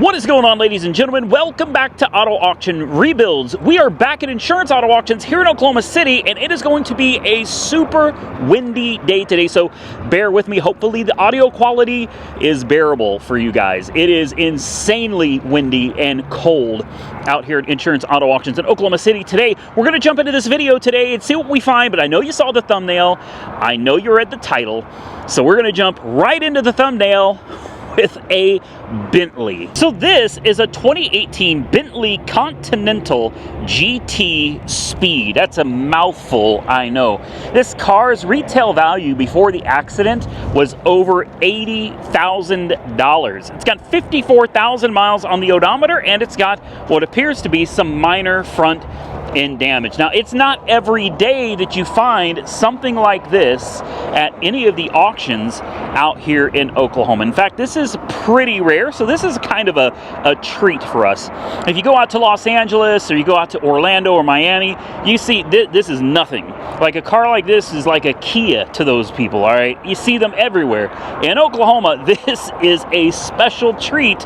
What is going on, ladies and gentlemen? Welcome back to Auto Auction Rebuilds. We are back at Insurance Auto Auctions here in Oklahoma City, and it is going to be a super windy day today, so bear with me. Hopefully the audio quality is bearable for you guys. It is insanely windy and cold out here at Insurance Auto Auctions in Oklahoma City today. We're going to jump into this video today and see what we find, but I know you saw the thumbnail. I know you read the title, so we're going to jump right into the thumbnail with a Bentley. So this is a 2018 Bentley Continental GT Speed. That's a mouthful, I know. This car's retail value before the accident was over $80,000. It's got 54,000 miles on the odometer, and it's got what appears to be some minor front end damage. Now, it's not every day that you find something like this at any of the auctions out here in Oklahoma. In fact, this is pretty rare, so this is kind of a treat for us. If you go out to Los Angeles or you go out to Orlando or Miami, you see this is nothing. Like a car like this is like a Kia to those people, all right? You see them everywhere. In Oklahoma, this is a special treat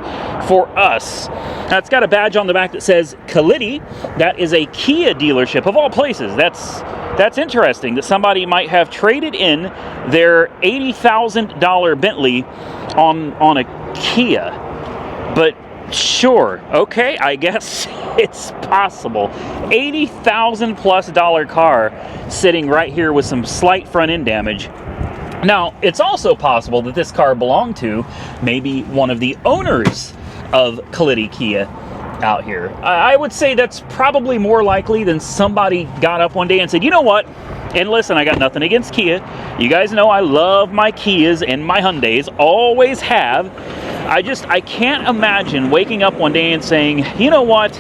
for us. Now, it's got a badge on the back that says Kalidi. That is a Kia dealership of all places. That's interesting that somebody might have traded in their $80,000 Bentley on a Kia. But sure, okay, I guess it's possible. $80,000 plus car sitting right here with some slight front end damage. Now, it's also possible that this car belonged to maybe one of the owners of Kalidi Kia out here. I would say that's probably more likely than somebody got up one day and said, you know what? And listen, I got nothing against Kia. You guys know I love my Kias and my Hyundais, always have. I can't imagine waking up one day and saying, you know what?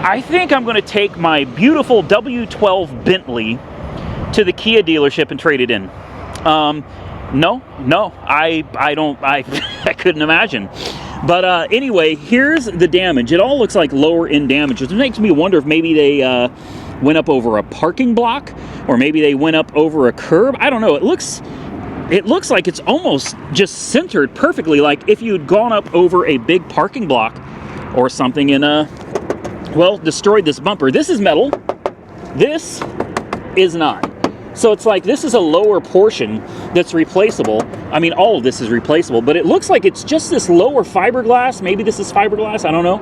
I think I'm going to take my beautiful W12 Bentley to the Kia dealership and trade it in. No, I couldn't imagine. But anyway, here's the damage. It all looks like lower end damage, which makes me wonder if maybe they went up over a parking block, or maybe they went up over a curb. I don't know. It looks like it's almost just centered perfectly, like if you'd gone up over a big parking block or something and destroyed this bumper. This is metal. This is not. So it's like this is a lower portion that's replaceable. I mean, all of this is replaceable, but it looks like it's just this lower fiberglass. Maybe this is fiberglass, I don't know.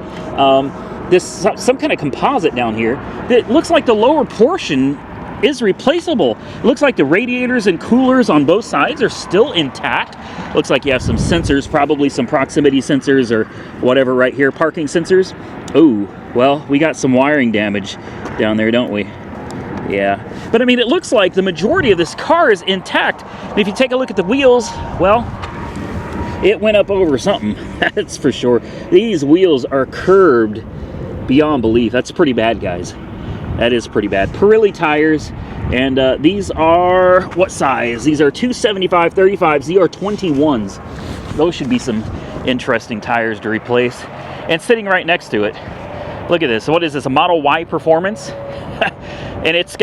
This some kind of composite down here. It looks like the lower portion is replaceable. It looks like the radiators and coolers on both sides are still intact. Looks like you have some sensors, probably some proximity sensors or whatever right here, parking sensors. Ooh, well, we got some wiring damage down there, don't we? Yeah, but I mean, it looks like the majority of this car is intact. And if you take a look at the wheels, well, it went up over something, that's for sure. These wheels are curved beyond belief. That's pretty bad, guys. That is pretty bad. Pirelli tires, and these are, what size? These are 275/35s. These are 21s. Those should be some interesting tires to replace. And sitting right next to it, look at this. What is this, a Model Y Performance? And it's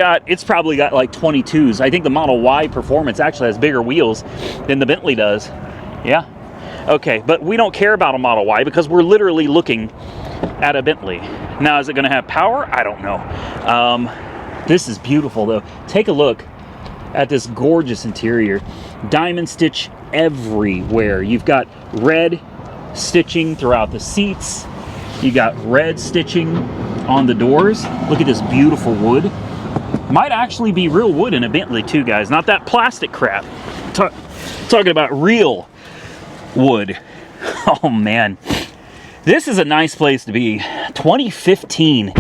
probably got like 22s. I think the Model Y Performance actually has bigger wheels than the Bentley does. Yeah. Okay, but we don't care about a Model Y because we're literally looking at a Bentley. Now, is it going to have power? I don't know. This is beautiful, though. Take a look at this gorgeous interior. Diamond stitch everywhere. You've got red stitching throughout the seats. You got red stitching on the doors. Look at this beautiful wood. Might actually be real wood in a Bentley too, guys. Not that plastic crap. Talking about real wood. Oh man. This is a nice place to be. 2015.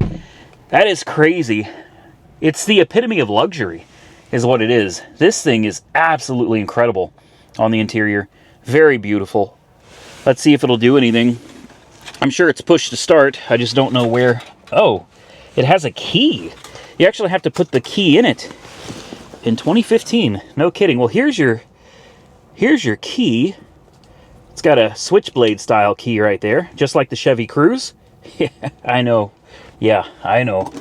That is crazy. It's the epitome of luxury is what it is. This thing is absolutely incredible on the interior. Very beautiful. Let's see if it'll do anything. I'm sure it's push to start. I just don't know where. Oh, it has a key. You actually have to put the key in it. In 2015. No kidding. Well, here's your key. It's got a switchblade style key right there, just like the Chevy Cruze. Yeah, I know. Yeah, I know.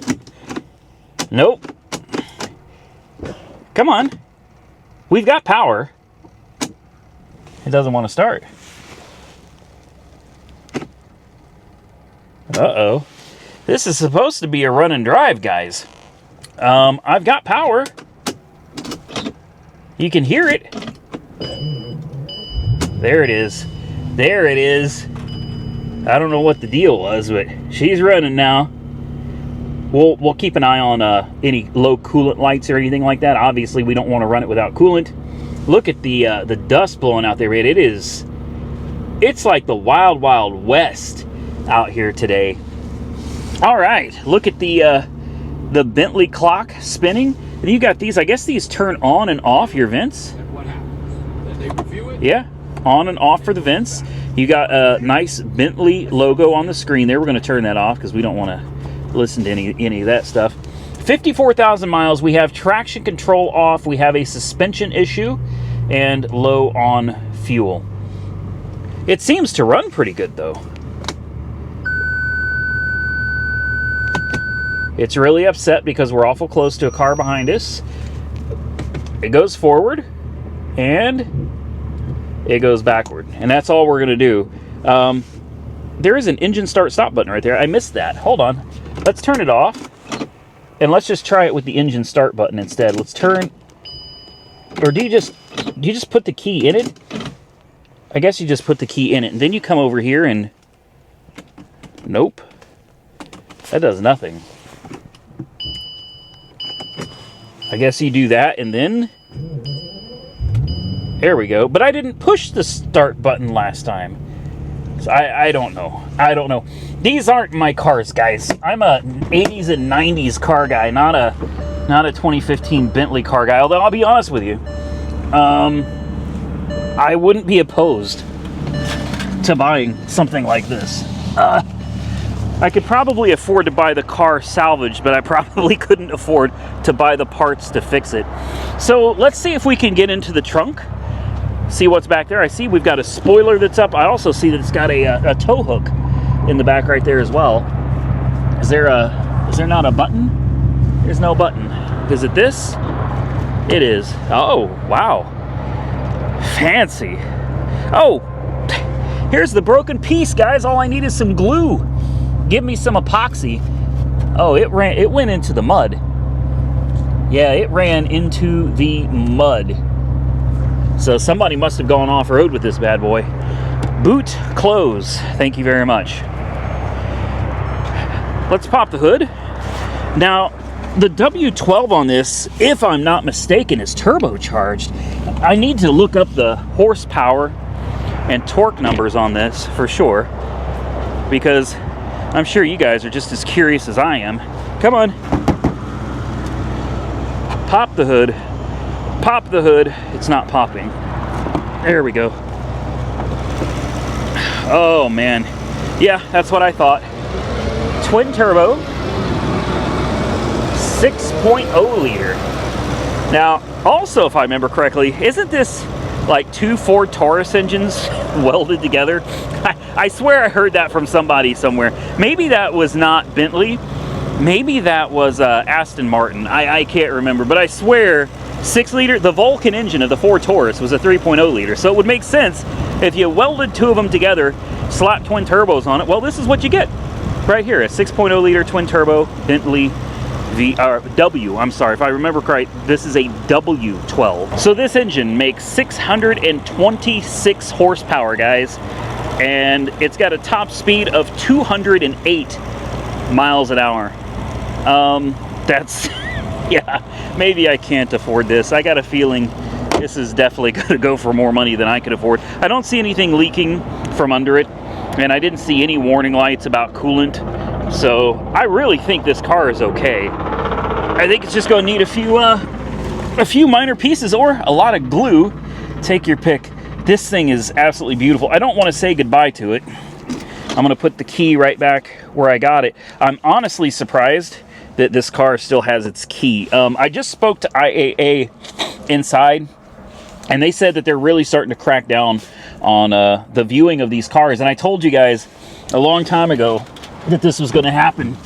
Nope. Come on. We've got power. It doesn't want to start. Uh-oh. This is supposed to be a run and drive, guys. I've got power. You can hear it. There it is. There it is. I don't know what the deal was, but she's running now. We'll keep an eye on any low coolant lights or anything like that. Obviously, we don't want to run it without coolant. Look at the dust blowing out there, man. It's like the wild, wild west out here today. All right, look at the Bentley clock spinning. And you got these. I guess these turn on and off your vents. What happens? Did they review it? Yeah, on and off for the vents. You got a nice Bentley logo on the screen there. We're going to turn that off because we don't want to listen to any of that stuff. 54,000 miles. We have traction control off. We have a suspension issue and low on fuel. It seems to run pretty good though. It's really upset because we're awful close to a car behind us. It goes forward and it goes backward, and that's all we're gonna do. There is an engine start stop button right there. I missed that. Hold on. Let's turn it off and let's just try it with the engine start button instead. Let's turn, or do you just put the key in it? I guess you just put the key in it and then you come over here and nope, that does nothing. I guess you do that and then there we go. But I didn't push the start button last time. So I don't know. I don't know. These aren't my cars, guys. I'm a 80s and 90s car guy, not a 2015 Bentley car guy. Although I'll be honest with you, I wouldn't be opposed to buying something like this. I could probably afford to buy the car salvaged, but I probably couldn't afford to buy the parts to fix it. So let's see if we can get into the trunk, see what's back there. I see we've got a spoiler that's up. I also see that it's got a tow hook in the back right there as well. Is there not a button? There's no button. Is it this? It is. Oh, wow. Fancy. Oh, here's the broken piece, guys. All I need is some glue. Give me some epoxy. Oh, it went into the mud. Yeah, it ran into the mud. So somebody must have gone off-road with this bad boy. Boot close. Thank you very much. Let's pop the hood. Now, the W12 on this, if I'm not mistaken, is turbocharged. I need to look up the horsepower and torque numbers on this for sure, because I'm sure you guys are just as curious as I am. Come on. Pop the hood. Pop the hood. It's not popping. There we go. Oh, man. Yeah, that's what I thought. Twin turbo. 6.0 liter. Now, also, if I remember correctly, isn't this like two Ford Taurus engines welded together? I swear I heard that from somebody somewhere. Maybe that was not Bentley. Maybe that was Aston Martin. I can't remember, but I swear 6 liter, the Vulcan engine of the Ford Taurus was a 3.0 liter. So it would make sense if you welded two of them together, slap twin turbos on it. Well, this is what you get right here, a 6.0 liter twin turbo Bentley I'm sorry, if I remember correct, this is a W12. So this engine makes 626 horsepower, guys, and it's got a top speed of 208 miles an hour. That's, yeah, maybe I can't afford this. I got a feeling this is definitely going to go for more money than I could afford. I don't see anything leaking from under it, and I didn't see any warning lights about coolant. So I really think this car is okay. I think it's just going to need a few minor pieces or a lot of glue. Take your pick. This thing is absolutely beautiful. I don't want to say goodbye to it. I'm going to put the key right back where I got it. I'm honestly surprised that this car still has its key. I just spoke to IAAI inside, and they said that they're really starting to crack down on the viewing of these cars. And I told you guys a long time ago that this was going to happen.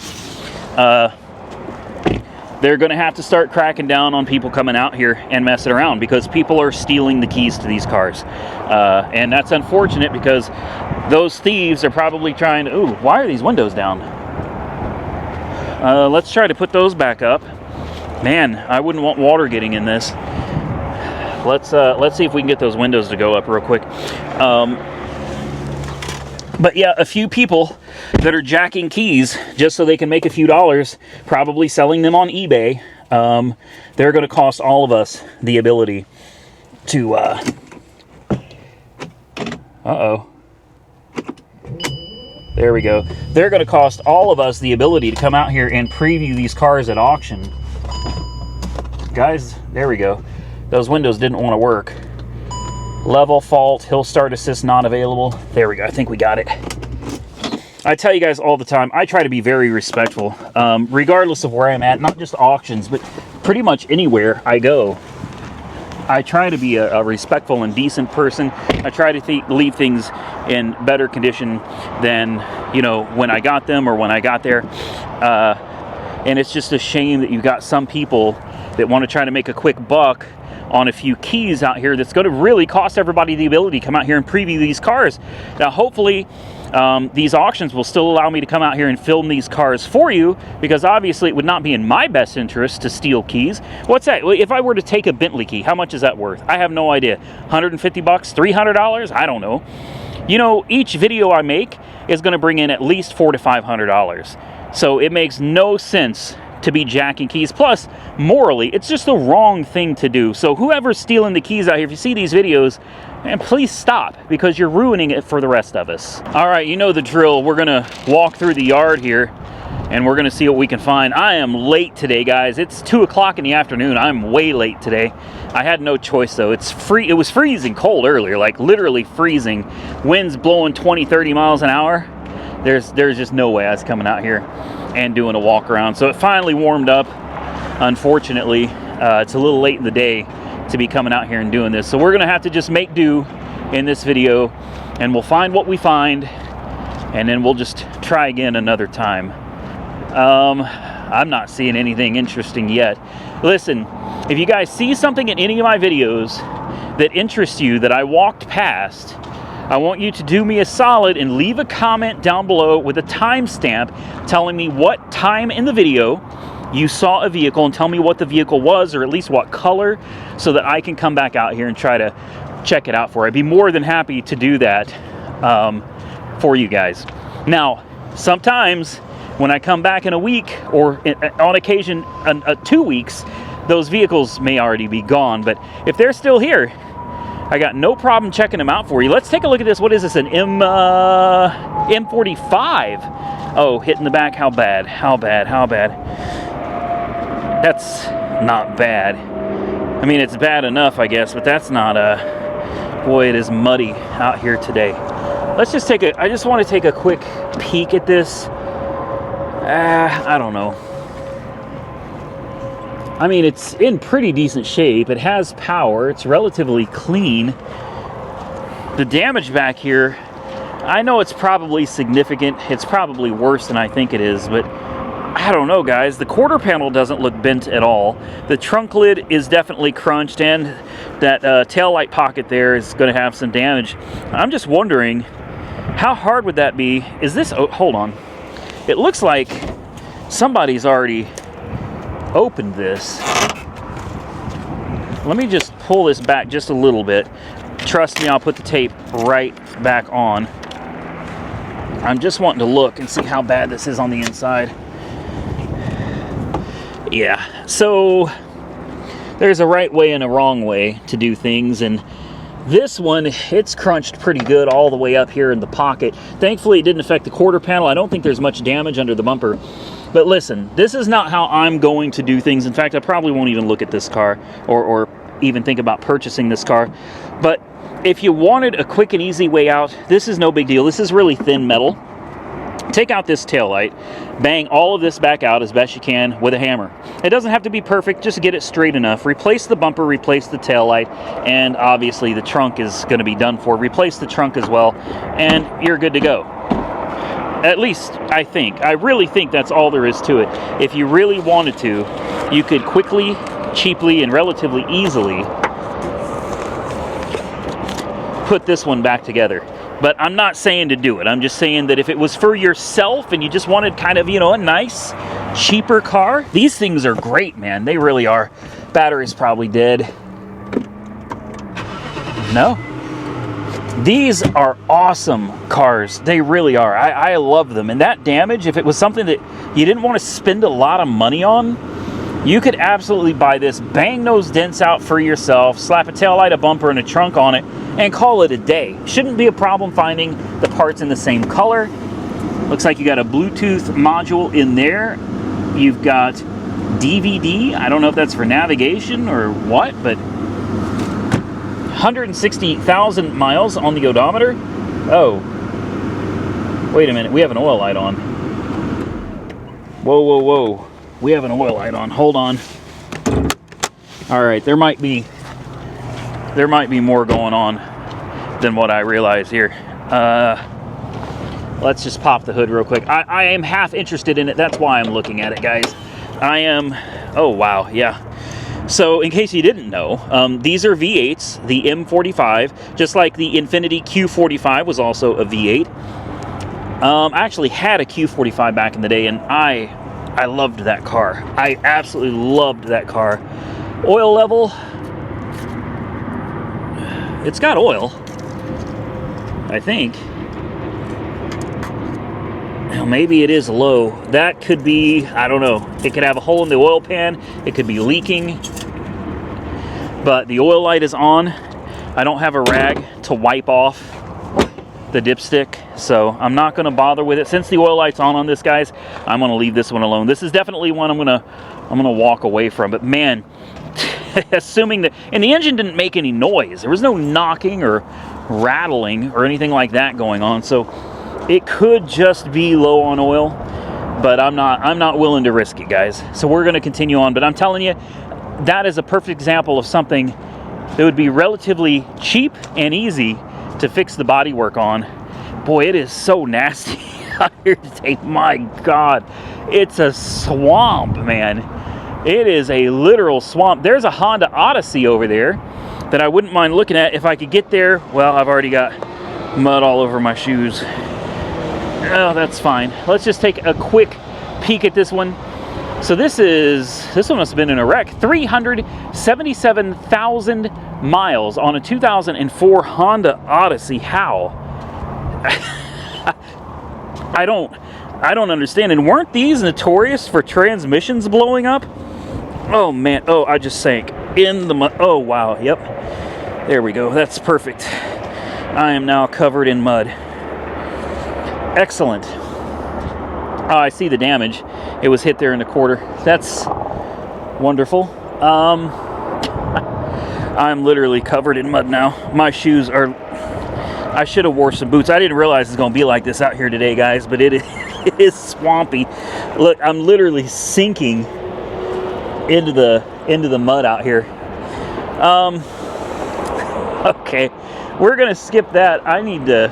They're going to have to start cracking down on people coming out here and messing around, because people are stealing the keys to these cars. And that's unfortunate, because those thieves are probably trying to, ooh, why are these windows down? Let's try to put those back up. Man, I wouldn't want water getting in this. Let's see if we can get those windows to go up real quick. But yeah, a few people that are jacking keys just so they can make a few dollars, probably selling them on eBay. They're going to cost all of us the ability to, there we go. They're going to cost all of us the ability to come out here and preview these cars at auction. Guys, there we go. Those windows didn't want to work. Level fault, hill start assist not available. There we go, I think we got it. I tell you guys all the time, I try to be very respectful, regardless of where I'm at, not just auctions, but pretty much anywhere I go. I try to be a respectful and decent person. I try to leave things in better condition than, you know, when I got them or when I got there. And it's just a shame that you've got some people that want to try to make a quick buck on a few keys out here that's going to really cost everybody the ability to come out here and preview these cars. Now, hopefully, these auctions will still allow me to come out here and film these cars for you, because obviously it would not be in my best interest to steal keys. What's that? If I were to take a Bentley key, how much is that worth? I have no idea. 150 bucks, $300? I don't know. You know, each video I make is going to bring in at least $400 to $500. So it makes no sense to be jacking keys. Plus, morally, it's just the wrong thing to do. So whoever's stealing the keys out here, if you see these videos, and please stop, because you're ruining it for the rest of us. All right, you know the drill. We're gonna walk through the yard here, and we're gonna see what we can find. I am late today, guys. It's 2 o'clock in the afternoon. I'm way late today. I had no choice, though. It was freezing cold earlier, like literally freezing. Winds blowing 20, 30 miles an hour. There's just no way I was coming out here and doing a walk around. So it finally warmed up. Unfortunately, it's a little late in the day to be coming out here and doing this. So we're gonna have to just make do in this video, and we'll find what we find, and then we'll just try again another time. I'm not seeing anything interesting yet. Listen, if you guys see something in any of my videos that interests you that I walked past, I want you to do me a solid and leave a comment down below with a timestamp telling me what time in the video you saw a vehicle, and tell me what the vehicle was, or at least what color, so that I can come back out here and try to check it out for you. I'd be more than happy to do that for you guys. Now, sometimes when I come back in a week, or on occasion 2 weeks, those vehicles may already be gone. But if they're still here, I got no problem checking them out for you. Let's take a look at this. What is this, an M45? Oh, hitting the back, how bad, how bad, how bad. That's not bad. I mean, it's bad enough, I guess, but that's not, boy, it is muddy out here today. Let's just I just want to take a quick peek at this. I don't know. I mean, it's in pretty decent shape. It has power. It's relatively clean. The damage back here, I know it's probably significant. It's probably worse than I think it is, but I don't know, guys. The quarter panel doesn't look bent at all. The trunk lid is definitely crunched, and that taillight pocket there is going to have some damage. I'm just wondering, how hard would that be? Is this, oh, hold on. It looks like somebody's already opened this. Let me just pull this back just a little bit. Trust me, I'll put the tape right back on. I'm just wanting to look and see how bad this is on the inside. Yeah, so there's a right way and a wrong way to do things, and this one, it's crunched pretty good all the way up here in the pocket. Thankfully, it didn't affect the quarter panel. I don't think there's much damage under the bumper. But listen, this is not how I'm going to do things. In fact, I probably won't even look at this car or even think about purchasing this car. But if you wanted a quick and easy way out, this is no big deal. This is really thin metal. Take out this taillight, bang all of this back out as best you can with a hammer. It doesn't have to be perfect, just get it straight enough. Replace the bumper, replace the taillight, and obviously the trunk is going to be done for. Replace the trunk as well, and you're good to go. At least, I think. I really think that's all there is to it. If you really wanted to, you could quickly, cheaply, and relatively easily put this one back together. But I'm not saying to do it. I'm just saying that if it was for yourself and you just wanted kind of, you know, a nice, cheaper car, these things are great, man. They really are. Battery's probably dead. No. These are awesome cars. They really are. I love them. And that damage, if it was something that you didn't want to spend a lot of money on, you could absolutely buy this, bang those dents out for yourself, slap a taillight, a bumper, and a trunk on it, and call it a day. Shouldn't be a problem finding the parts in the same color. Looks like you got a Bluetooth module in there. You've got DVD. I don't know if that's for navigation or what, but 160,000 miles on the odometer. Oh, wait a minute. We have an oil light on. Whoa, whoa, whoa. We have an oil light on. Hold on. All right, there might be more going on than what I realize here. Let's just pop the hood real quick. I am half interested in it. That's why I'm looking at it, guys. I am. Oh wow, yeah. So, in case you didn't know, these are V8s, the M45, just like the Infiniti Q45 was also a V8. I actually had a Q45 back in the day, and I loved that car. I absolutely loved that car. Oil level, it's got oil, I think. Well, maybe it is low. That could be, I don't know. It could have a hole in the oil pan. It could be leaking. But the oil light is on. I don't have a rag to wipe off the dipstick, so I'm not going to bother with it. Since the oil light's on this, guys, I'm going to leave this one alone. This is definitely one I'm going to walk away from. But man, assuming that, and the engine didn't make any noise. There was no knocking or rattling or anything like that going on. So it could just be low on oil, but I'm not willing to risk it, guys. So we're going to continue on. But I'm telling you, that is a perfect example of something that would be relatively cheap and easy to fix the bodywork on. Boy, it is so nasty out here today. My God, it's a swamp, man. It is a literal swamp. There's a Honda Odyssey over there that I wouldn't mind looking at if I could get there. Well, I've already got mud all over my shoes. Oh, that's fine. Let's just take a quick peek at this one. So this one must have been in a wreck. 377,000 miles on a 2004 Honda Odyssey. How? I don't understand. And weren't these notorious for transmissions blowing up? Oh man, oh, I just sank in the mud. Oh wow, yep. There we go, that's perfect. I am now covered in mud. Excellent. Oh, I see the damage. It was hit there in the quarter. That's wonderful. I'm literally covered in mud now. My shoes are, I should have wore some boots. I didn't realize it's going to be like this out here today, guys, but it is swampy. Look, I'm literally sinking into the mud out here. Okay, we're going to skip that. I need to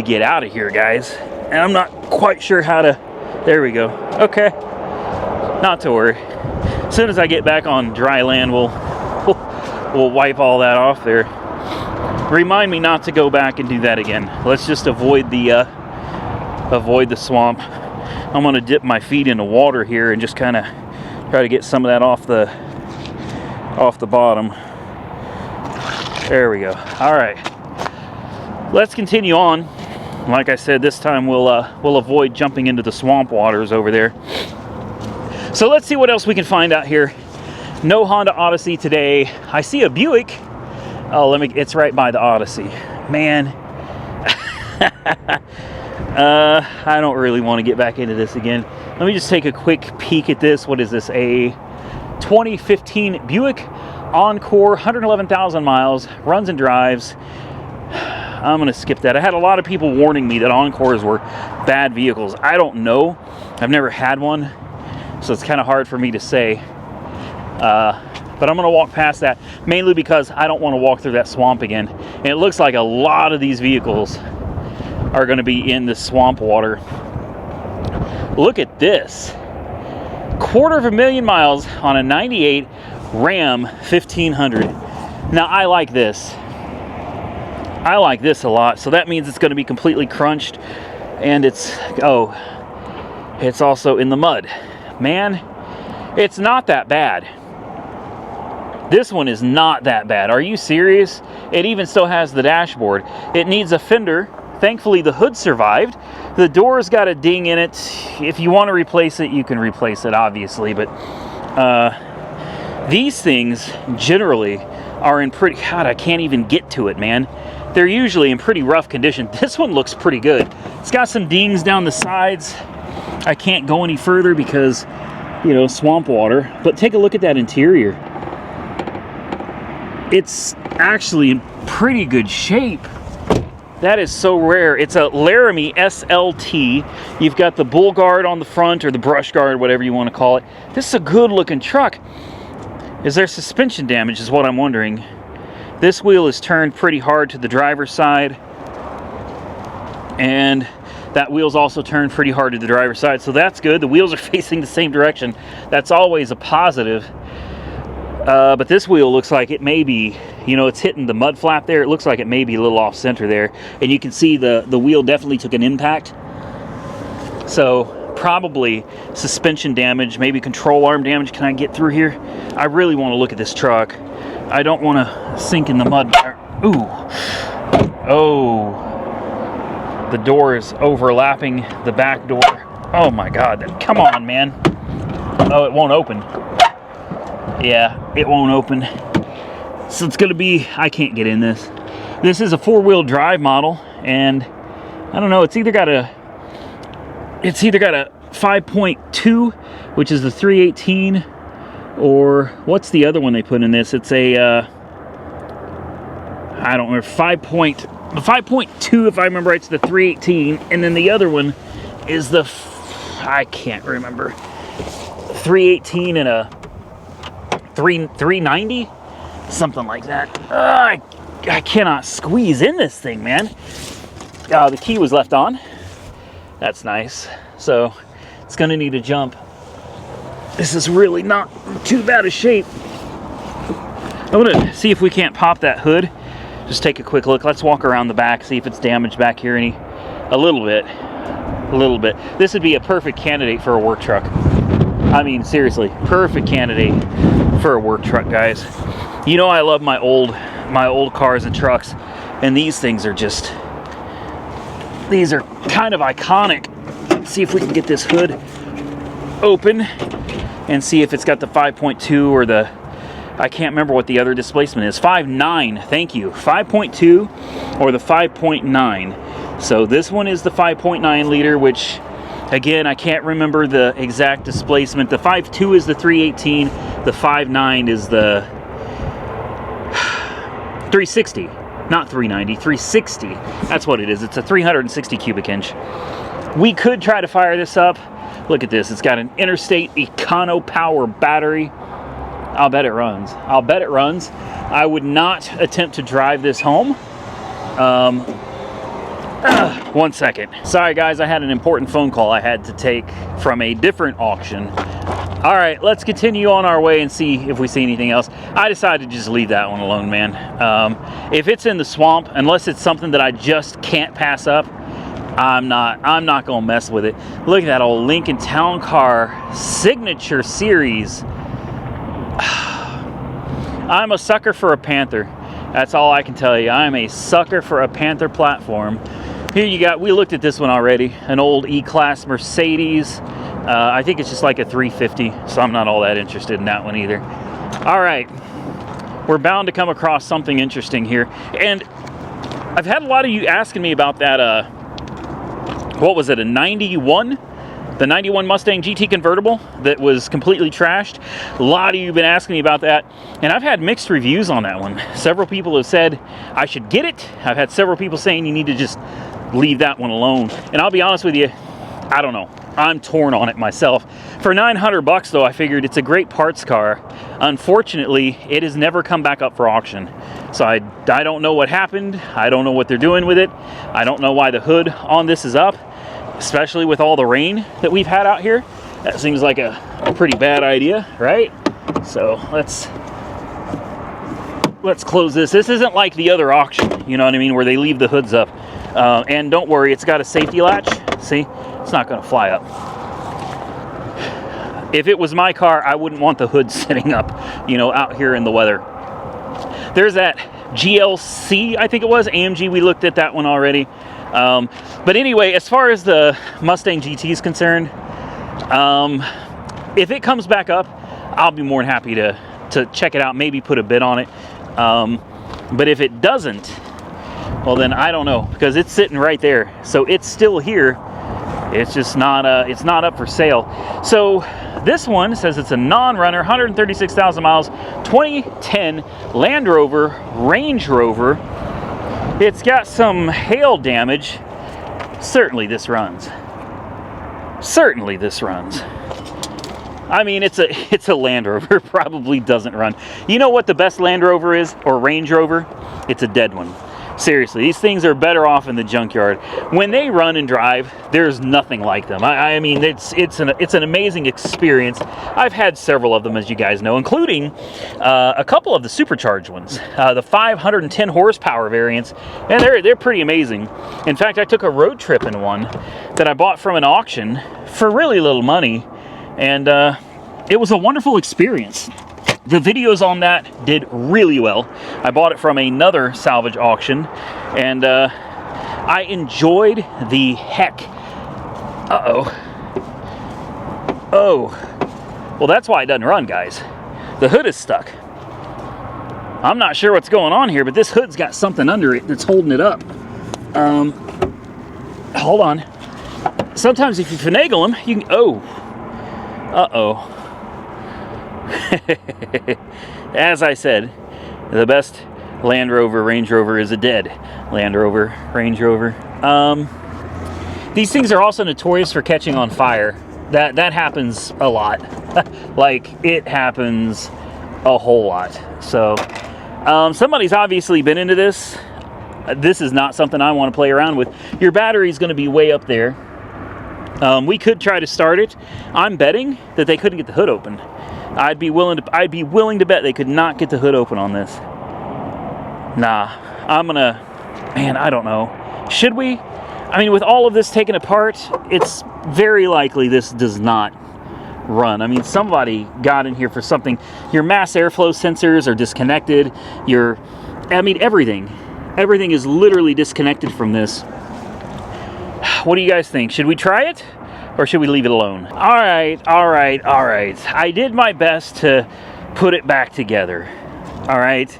get out of here, guys. And I'm not quite sure how to, there we go. Okay, not to worry. As soon as I get back on dry land, we'll wipe all that off there. Remind me not to go back and do that again. Let's just avoid the swamp. I'm gonna dip my feet in the water here and just kind of try to get some of that off the bottom. There we go. All right, let's continue on. Like I said, this time we'll avoid jumping into the swamp waters over there. So let's see what else we can find out here. No Honda Odyssey today. I see a Buick. Oh, it's right by the Odyssey. Man, I don't really want to get back into this again. Let me just take a quick peek at this. What is this? A 2015 Buick Encore, 111,000 miles, runs and drives. I'm going to skip that. I had a lot of people warning me that Encores were bad vehicles. I don't know. I've never had one, so it's kind of hard for me to say. But I'm going to walk past that, mainly because I don't want to walk through that swamp again. And it looks like a lot of these vehicles are going to be in the swamp water. Look at this. 250,000 miles on a 98 Ram 1500. Now, I like this. I like this a lot. So that means it's going to be completely crunched, and it's also in the mud. Man, it's not that bad. This one is not that bad. Are you serious? It even still has the dashboard. It needs a fender. Thankfully, the hood survived. The door's got a ding in it. If you want to replace it, you can replace it, obviously. But these things generally are in pretty... God, I can't even get to it, man. They're usually in pretty rough condition. This one looks pretty good. It's got some dings down the sides. I can't go any further because, you know, swamp water. But take a look at that interior. It's actually in pretty good shape. That is so rare. It's a Laramie SLT. You've got the bull guard on the front, or the brush guard, whatever you want to call it. This is a good looking truck. Is there suspension damage is what I'm wondering. This wheel is turned pretty hard to the driver's side, and that wheel's also turned pretty hard to the driver's side, so that's good. The wheels are facing the same direction. That's always a positive. But this wheel looks like it may be, you know, it's hitting the mud flap there. It looks like it may be a little off center there. And you can see the wheel definitely took an impact. So probably suspension damage, maybe control arm damage. Can I get through here? I really want to look at this truck. I don't want to sink in the mud. Ooh. Oh. The door is overlapping the back door. Oh my God. Come on, man. Oh, it won't open. Yeah, it won't open. So it's gonna be, I can't get in this. This is a 4-wheel drive model, and I don't know, it's either got a 5.2, which is the 318, or what's the other one they put in this? It's a I don't remember, the 5.2, if I remember right, it's the 318, and then the other one is the, I can't remember, 318 and a 390, something like that. I cannot squeeze in this thing, man. The key was left on. That's nice. So it's gonna need a jump. This is really not too bad a shape. I'm gonna see if we can't pop that hood. Just take a quick look. Let's walk around the back, see if it's damaged back here a little bit. This would be a perfect candidate for a work truck. I mean, seriously, perfect candidate for a work truck, guys. You know I love my old cars and trucks, and these things are just, these are kind of iconic. Let's see if we can get this hood open and see if it's got the 5.2 or the, I can't remember what the other displacement is. 5.9, thank you. 5.2 or the 5.9. So this one is the 5.9 liter, which, again, I can't remember the exact displacement. The 5.2 is the 318. The 5.9 is the 360. Not 390, 360. That's what it is. It's a 360 cubic inch. We could try to fire this up. Look at this. It's got an Interstate Econo Power battery. I'll bet it runs. I would not attempt to drive this home. 1 second. Sorry guys, I had an important phone call I had to take from a different auction. All right, let's continue on our way and see if we see anything else. I decided to just leave that one alone, man. If it's in the swamp, unless it's something that I just can't pass up, I'm not gonna mess with it. Look at that old Lincoln Town Car Signature Series. I'm a sucker for a Panther. That's all I can tell you. I'm a sucker for a Panther platform. Here you got, we looked at this one already, an old E-Class Mercedes. I think it's just like a 350, so I'm not all that interested in that one either. All right, we're bound to come across something interesting here. And I've had a lot of you asking me about that, what was it, a 91? The 91 Mustang GT convertible that was completely trashed. A lot of you have been asking me about that, and I've had mixed reviews on that one. Several people have said I should get it. I've had several people saying you need to just leave that one alone. And I'll be honest with you, I don't know. I'm torn on it myself. For $900 though, I figured it's a great parts car. Unfortunately, it has never come back up for auction. So I don't know what happened. I don't know what they're doing with it. I don't know why the hood on this is up, especially with all the rain that we've had out here. That seems like a pretty bad idea, right? So let's let's close this. This isn't like the other auction, you know what I mean, where they leave the hoods up. And don't worry, it's got a safety latch. See, it's not gonna fly up. If it was my car, I wouldn't want the hood sitting up, you know, out here in the weather. There's that GLC, I think it was, AMG, we looked at that one already. But anyway, as far as the Mustang GT is concerned, if it comes back up, I'll be more than happy to check it out, maybe put a bid on it. But if it doesn't, well then I don't know, because it's sitting right there. So it's still here. It's just not it's not up for sale. So this one says it's a non-runner, 136,000 miles, 2010 Land Rover, Range Rover. It's got some hail damage. Certainly this runs. Certainly this runs. I mean, it's a Land Rover. Probably doesn't run. You know what the best Land Rover is, or Range Rover? It's a dead one. Seriously, these things are better off in the junkyard. When they run and drive, there's nothing like them. I mean, it's an amazing experience. I've had several of them, as you guys know, including a couple of the supercharged ones, the 510 horsepower variants, and they're pretty amazing. In fact, I took a road trip in one that I bought from an auction for really little money, and it was a wonderful experience. The videos on that did really well. I bought it from another salvage auction, and I enjoyed the heck. Oh, well, that's why it doesn't run, guys. The hood is stuck. I'm not sure what's going on here, but this hood's got something under it that's holding it up. Hold on. Sometimes if you finagle them, you can, as I said, the best Land Rover, Range Rover is a dead Land Rover, Range Rover. These things are also notorious for catching on fire. That happens a lot. Like, it happens a whole lot. So, somebody's obviously been into this. This is not something I want to play around with. Your battery's going to be way up there. We could try to start it. I'm betting that they couldn't get the hood open. I'd be willing to bet they could not get the hood open on this. Nah, man, I don't know. Should we? I mean, with all of this taken apart, it's very likely this does not run. I mean, somebody got in here for something. Your mass airflow sensors are disconnected. Everything is literally disconnected from this. What do you guys think? Should we try it? Or should we leave it alone? All right. I did my best to put it back together. All right.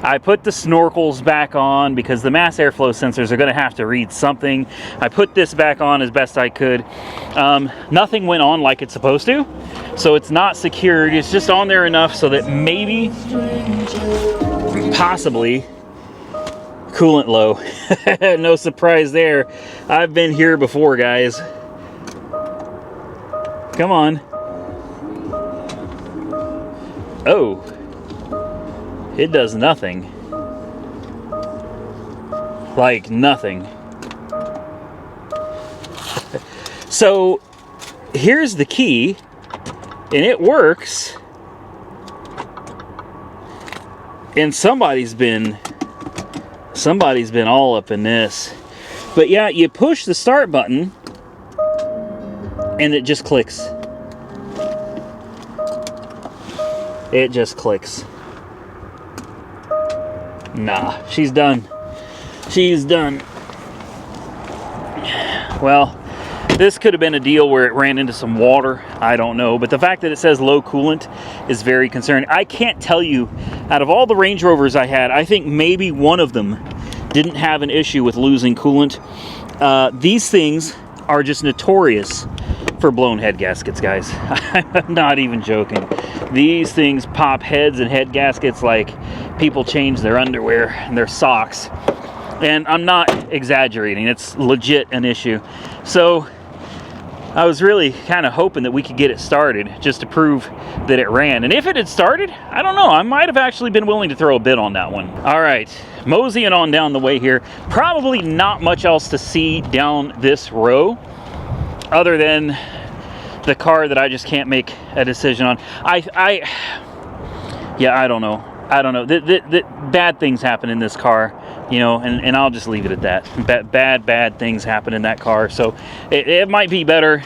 I put the snorkels back on because the mass airflow sensors are going to have to read something. I put this back on as best I could. Nothing went on like it's supposed to, so it's not secured. It's just on there enough so that maybe, possibly, coolant low. No surprise there. I've been here before, guys. Come on. Oh. It does nothing. Like nothing. So, here's the key. And it works. And somebody's been all up in this. But yeah, you push the start button and it just clicks. It just clicks. Nah, she's done. She's done. Well, this could have been a deal where it ran into some water. I don't know. But the fact that it says low coolant is very concerning. I can't tell you, out of all the Range Rovers I had, I think maybe one of them didn't have an issue with losing coolant. These things are just notorious for blown head gaskets, guys. I'm not even joking. These things pop heads and head gaskets like people change their underwear and their socks. And I'm not exaggerating. It's legit an issue. So I was really kind of hoping that we could get it started just to prove that it ran. And if it had started, I don't know, I might have actually been willing to throw a bid on that one. All right, moseying on down the way here. Probably not much else to see down this row other than the car that I just can't make a decision on. Yeah, I don't know. I don't know. Bad things happen in this car, you know, and I'll just leave it at that. Bad things happen in that car. So it might be better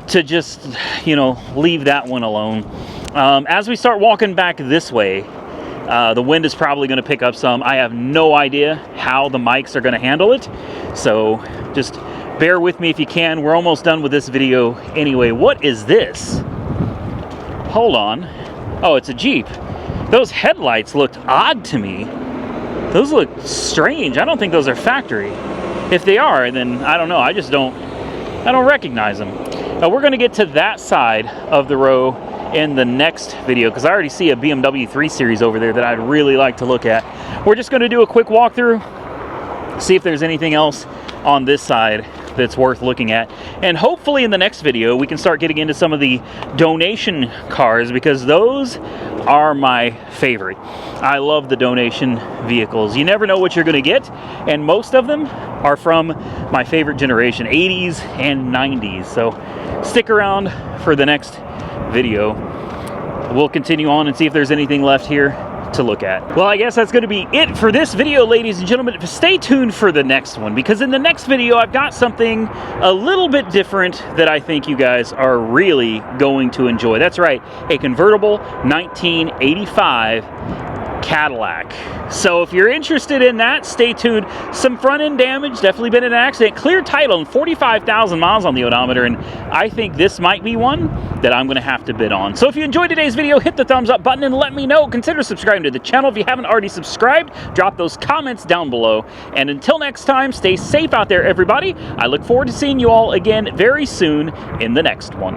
to just, you know, leave that one alone. As we start walking back this way, the wind is probably going to pick up some. I have no idea how the mics are going to handle it. So just bear with me if you can. We're almost done with this video anyway. What is this? Hold on. Oh, it's a Jeep. Those headlights looked odd to me. Those look strange. I don't think those are factory. If they are, then I don't know. I don't recognize them. We're going to get to that side of the row in the next video because I already see a BMW 3 Series over there that I'd really like to look at. We're just going to do a quick walkthrough, see if there's anything else on this side that's worth looking at, and hopefully in the next video we can start getting into some of the donation cars because those are my favorite. I love the donation vehicles. You never know what you're going to get, and most of them are from my favorite generation, 80s and 90s. So stick around for the next video. We'll continue on and see if there's anything left here to look at. Well, I guess that's going to be it for this video, ladies and gentlemen. Stay tuned for the next one because in the next video I've got something a little bit different that I think you guys are really going to enjoy. That's right, a convertible 1985 Cadillac. So if you're interested in that, stay tuned. Some front end damage, definitely been in an accident, clear title and 45,000 miles on the odometer, and I think this might be one that I'm going to have to bid on. So if you enjoyed today's video, hit the thumbs up button and let me know. Consider subscribing to the channel if you haven't already subscribed. Drop those comments down below, and until next time, stay safe out there, everybody. I look forward to seeing you all again very soon in the next one.